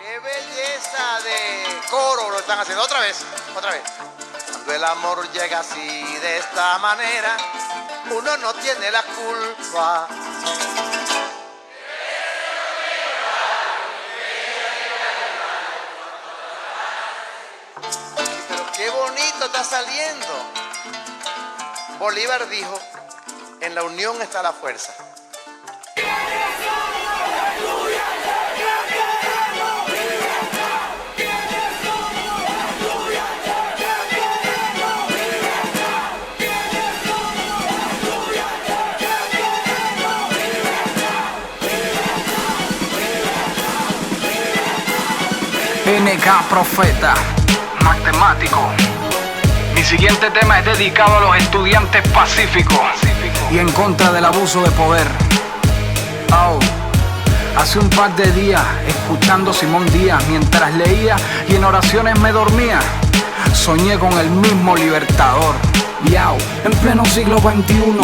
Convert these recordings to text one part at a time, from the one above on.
¡Qué belleza de coro lo están haciendo! Otra vez, otra vez. Cuando el amor llega así, de esta manera, uno no tiene la culpa. Pero qué bonito está saliendo. Bolívar dijo, en la unión está la fuerza. NK Profeta, matemático. Mi siguiente tema es dedicado a los estudiantes pacíficos y en contra del abuso de poder. Hace un par de días, escuchando Simón Díaz mientras leía y en oraciones me dormía, soñé con el mismo libertador. En pleno siglo XXI,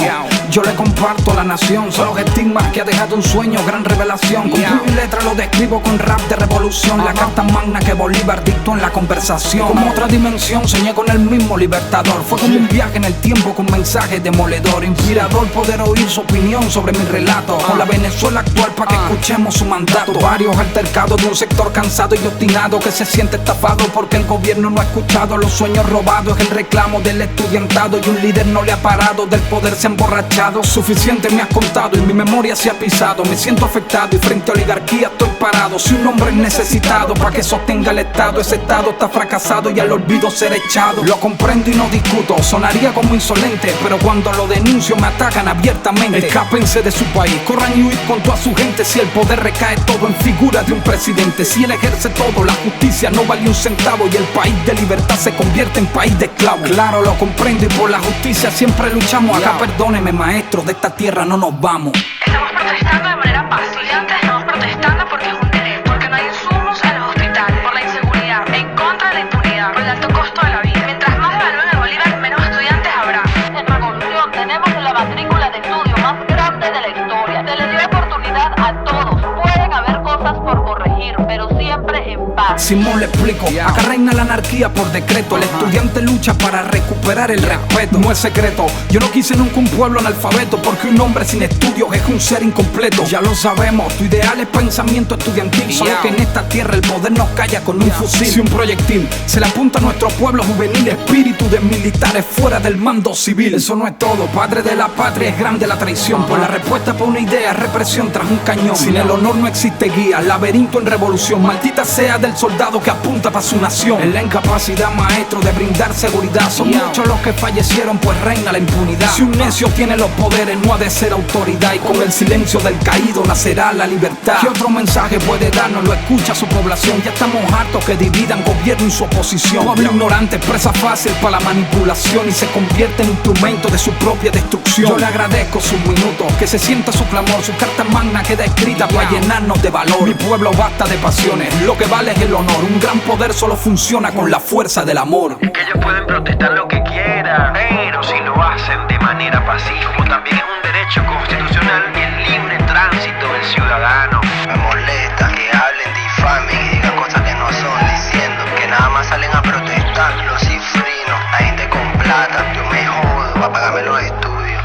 yo le comparto a la nación solo estigmas que ha dejado un sueño, gran revelación. Con puño y letra lo describo con rap de revolución, la carta magna que Bolívar dictó en la conversación. Como otra dimensión soñé con el mismo libertador. Fue como un viaje en el tiempo con mensaje demoledor, inspirador poder oír su opinión sobre mi relato. Con la Venezuela actual para que escuchemos su mandato. Varios altercados de un sector cansado y obstinado que se siente estafado porque el gobierno no ha escuchado los sueños robados. Es el reclamo del estudiantado y un líder no le ha parado, del poder se ha emborrachado. Suficiente me has contado y mi memoria se ha pisado. Me siento afectado y frente a oligarquía estoy parado. Si un hombre es necesitado para que sostenga el estado, ese estado está fracasado y al olvido ser echado. Lo comprendo y no discuto, sonaría como insolente, pero cuando lo denuncio me atacan abiertamente. Escápense de su país, corran y huir con toda su gente. Si el poder recae todo en figura de un presidente, si él ejerce todo, la justicia no vale un centavo y el país de libertad se convierte en país de esclavos. Claro, lo comprendo y por la justicia siempre luchamos. Acá perdóneme maestro, de esta tierra no nos vamos. Estamos protestando de manera pacífica. Estamos protestando porque es un derecho, porque no hay insumos en los hospitales, por la inseguridad, en contra de la impunidad, por el alto costo de la vida. Mientras más evalúen el Bolívar, menos estudiantes habrá. En Revolución tenemos la matrícula de estudio más grande de la historia. Se le dio oportunidad a todos. Pueden haber cosas por corregir, pero siempre en paz. Simón le explico, acá reina la anarquía por decreto. El estudiante lucha para recuperar el respeto. No es secreto, yo no quise nunca un pueblo analfabeto, porque un hombre sin estudios es un ser incompleto. Ya lo sabemos, tu ideal es pensamiento estudiantil, solo que en esta tierra el poder nos calla con un fusil. Si un proyectil se le apunta a nuestro pueblo juvenil, espíritu de militares fuera del mando civil. Eso no es todo, padre de la patria, es grande la traición. Por la respuesta para una idea, represión tras un cañón. Sin el honor no existe guía, laberinto en revolución. Maldita sea del soldado que apunta para su nación. En la incapacidad, maestro, de brindar seguridad, son muchos los que fallecieron, pues reina la impunidad. Si un necio tiene los poderes, no ha de ser autoridad, y con el silencio del caído nacerá la libertad. ¿Qué otro mensaje puede darnos? Lo escucha su población. Ya estamos hartos que dividan gobierno y su oposición. Pueblo ignorante, presa fácil para la manipulación, y se convierte en instrumento de su propia destrucción. Yo le agradezco sus minutos, que se sienta su clamor. Su carta magna queda escrita para llenarnos de valor. Mi pueblo basta de pasiones, lo que vale es el honor. Un gran poder solo funciona con la fuerza del amor. Es que ellos pueden protestar lo que quieran, pero si lo hacen de manera pacífica, como también es un derecho constitucional el libre tránsito del ciudadano. Me molesta que hablen, difamen y digan cosas que no son, diciendo que nada más salen a protestar los cifrinos, la gente con plata. Yo me jodo para pagarme los estudios.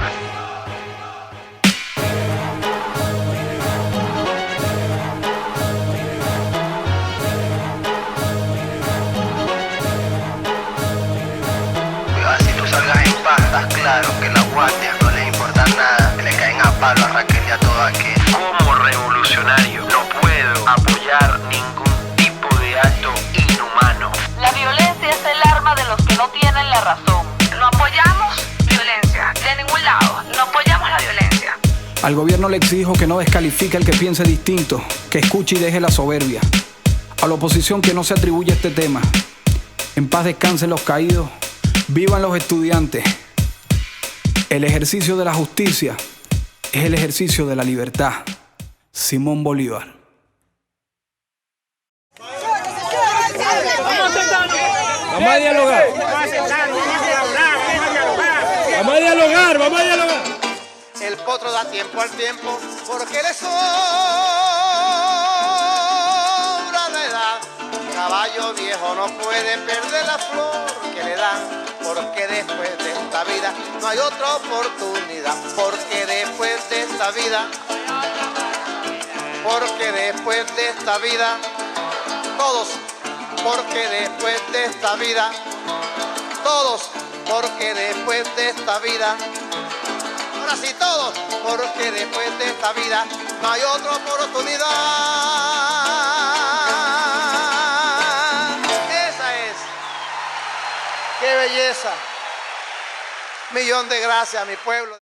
Estás claro que la guardia no les importa nada, que le caen a palo a Raquel y a todo aquel. Como revolucionario no puedo apoyar ningún tipo de acto inhumano. La violencia es el arma de los que no tienen la razón. No apoyamos violencia de ningún lado, no apoyamos la violencia. Al gobierno le exijo que no descalifique al que piense distinto, que escuche y deje la soberbia. A la oposición que no se atribuye este tema. En paz descansen los caídos, vivan los estudiantes. El ejercicio de la justicia es el ejercicio de la libertad. Simón Bolívar. Vamos a dialogar. Vamos a dialogar, vamos a dialogar. El potro da tiempo al tiempo porque le sobra la edad. mundo viejo no puede perder la flor que le dan, porque después de esta vida no hay otra oportunidad, porque después de esta vida, porque después de esta vida, todos, porque después de esta vida, todos, porque después de esta vida, ahora sí todos, porque después de esta vida no hay otra oportunidad. Esa es. ¡Qué belleza! Millón de gracias a mi pueblo.